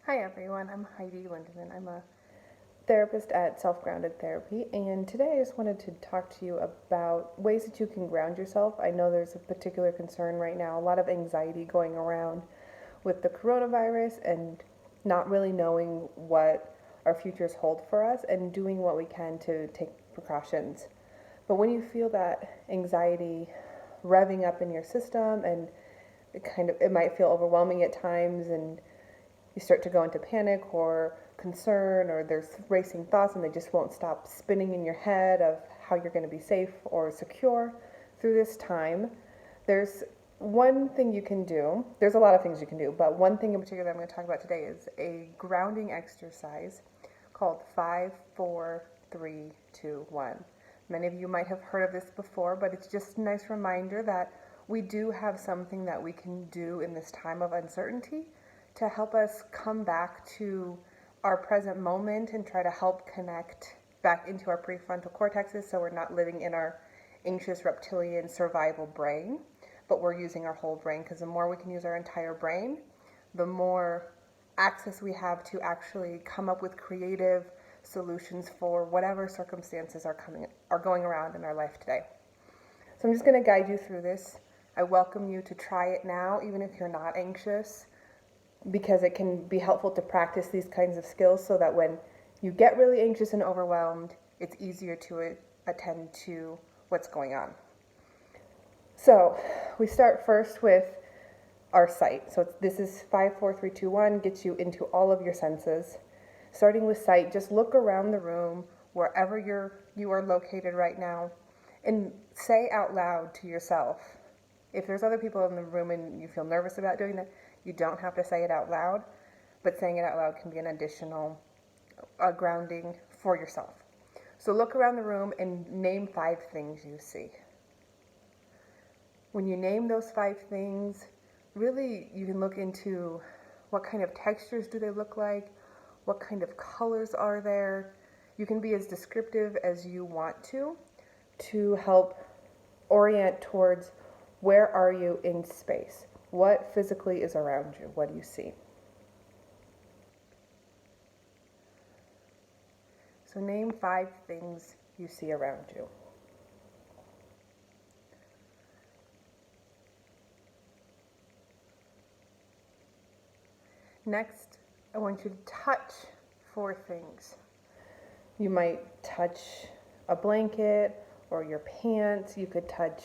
Hi everyone, I'm Heidi Lindeman. I'm a therapist at Self Grounded Therapy, and today I just wanted to talk to you about ways that you can ground yourself. I know there's a particular concern right now, a lot of anxiety going around with the coronavirus and not really knowing what our futures hold for us and doing what we can to take precautions. But when you feel that anxiety revving up in your system and it might feel overwhelming at times and you start to go into panic or concern, or there's racing thoughts and they just won't stop spinning in your head of how you're going to be safe or secure through this time, there's one thing you can do. There's a lot of things you can do, but one thing in particular that I'm going to talk about today is a grounding exercise called 5, 4, 3, 2, 1. Many of you might have heard of this before, but it's just a nice reminder that we do have something that we can do in this time of uncertainty to help us come back to our present moment and try to help connect back into our prefrontal cortexes so we're not living in our anxious reptilian survival brain, but we're using our whole brain, because the more we can use our entire brain, the more access we have to actually come up with creative solutions for whatever circumstances are going around in our life today. So I'm just going to guide you through this. I welcome you to try it now, even if you're not anxious, because it can be helpful to practice these kinds of skills so that when you get really anxious and overwhelmed, it's easier to attend to what's going on. So we start first with our sight. So this is 5, 4, 3, 2, 1, gets you into all of your senses. Starting with sight, just look around the room, wherever you are located right now, and say out loud to yourself. If there's other people in the room and you feel nervous about doing that, you don't have to say it out loud, but saying it out loud can be an additional grounding for yourself. So look around the room and name 5 things you see. When you name those 5 things, really you can look into what kind of textures do they look like, what kind of colors are there. You can be as descriptive as you want to help orient towards where are you in space. What physically is around you? What do you see? So name 5 things you see around you. Next, I want you to touch 4 things. You might touch a blanket or your pants. You could touch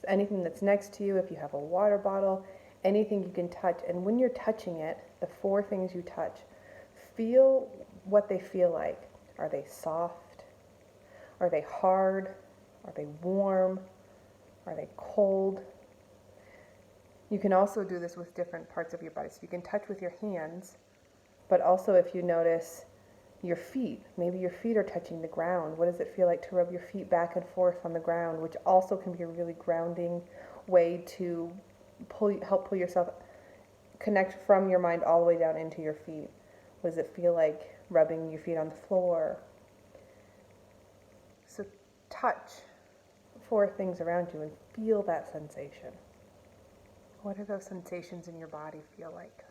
anything that's next to you if you have a water bottle. Anything you can touch, and when you're touching it, the 4 things you touch, feel what they feel like. Are they soft? Are they hard? Are they warm? Are they cold? You can also do this with different parts of your body. So you can touch with your hands, but also if you notice your feet, maybe your feet are touching the ground. What does it feel like to rub your feet back and forth on the ground, which also can be a really grounding way to help pull yourself, connect from your mind all the way down into your feet. What does it feel like rubbing your feet on the floor? So touch 4 things around you and feel that sensation. What do those sensations in your body feel like?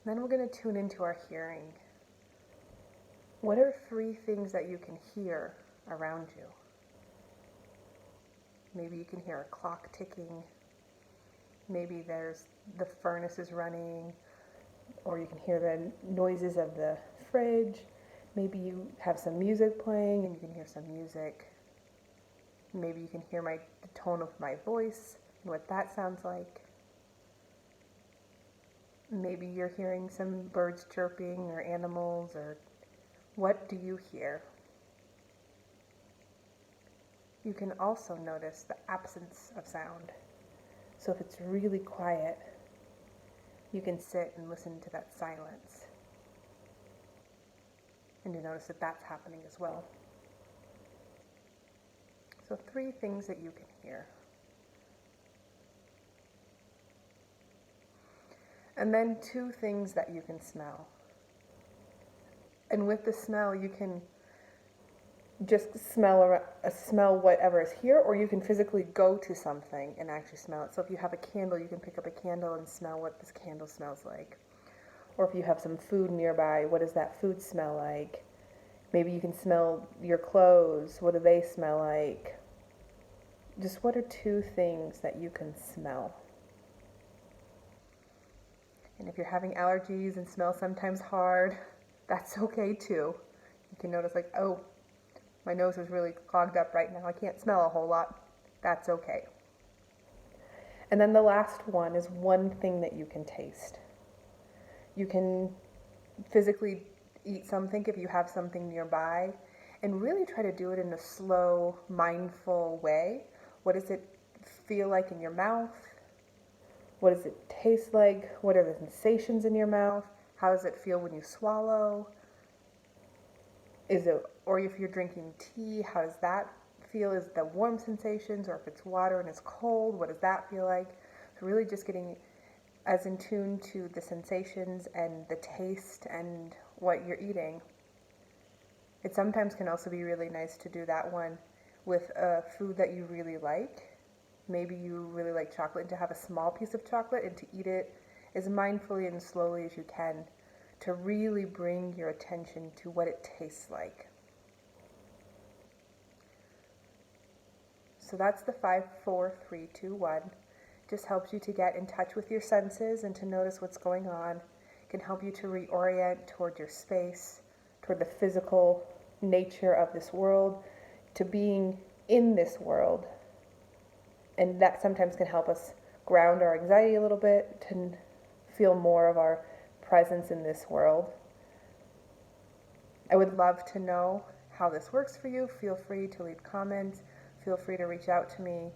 Then we're going to tune into our hearing. What are 3 things that you can hear around you? Maybe you can hear a clock ticking. Maybe there's the furnace is running, or you can hear the noises of the fridge. Maybe you have some music playing and you can hear some music. Maybe you can hear the tone of my voice and what that sounds like. Maybe you're hearing some birds chirping or animals, or what do you hear? You can also notice the absence of sound. So if it's really quiet, you can sit and listen to that silence. And you notice that that's happening as well. So 3 things that you can hear. And then 2 things that you can smell. And with the smell, you can just smell whatever is here, or you can physically go to something and actually smell it. So if you have a candle, you can pick up a candle and smell what this candle smells like. Or if you have some food nearby, what does that food smell like? Maybe you can smell your clothes. What do they smell like? Just what are two things that you can smell? And if you're having allergies and smell sometimes hard, that's okay too. You can notice like, oh, my nose is really clogged up right now. I can't smell a whole lot. That's okay. And then the last one is one thing that you can taste. You can physically eat something if you have something nearby, and really try to do it in a slow, mindful way. What does it feel like in your mouth? What does it taste like? What are the sensations in your mouth? How does it feel when you swallow? Or if you're drinking tea, how does that feel? Is the warm sensations, or if it's water and it's cold, what does that feel like? So really just getting as in tune to the sensations and the taste and what you're eating. It sometimes can also be really nice to do that one with a food that you really like. Maybe you really like chocolate, and to have a small piece of chocolate and to eat it as mindfully and slowly as you can, to really bring your attention to what it tastes like. So that's the 5, 4, 3, 2, 1. Just helps you to get in touch with your senses and to notice what's going on. It can help you to reorient toward your space, toward the physical nature of this world, to being in this world. And that sometimes can help us ground our anxiety a little bit, to feel more of our presence in this world. I would love to know how this works for you. Feel free to leave comments. Feel free to reach out to me.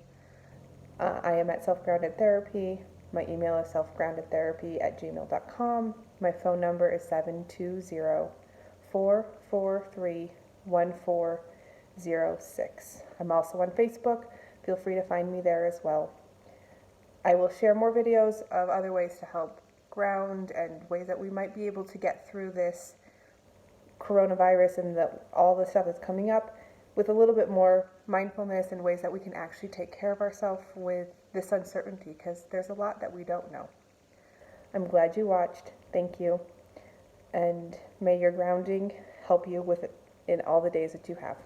I am at Self Grounded Therapy. My email is selfgroundedtherapy@gmail.com. My phone number is 720-443-1406. I'm also on Facebook. Feel free to find me there as well. I will share more videos of other ways to help ground and ways that we might be able to get through this coronavirus and all the stuff that's coming up with a little bit more mindfulness and ways that we can actually take care of ourselves with this uncertainty, because there's a lot that we don't know. I'm glad you watched. Thank you. And may your grounding help you with it in all the days that you have.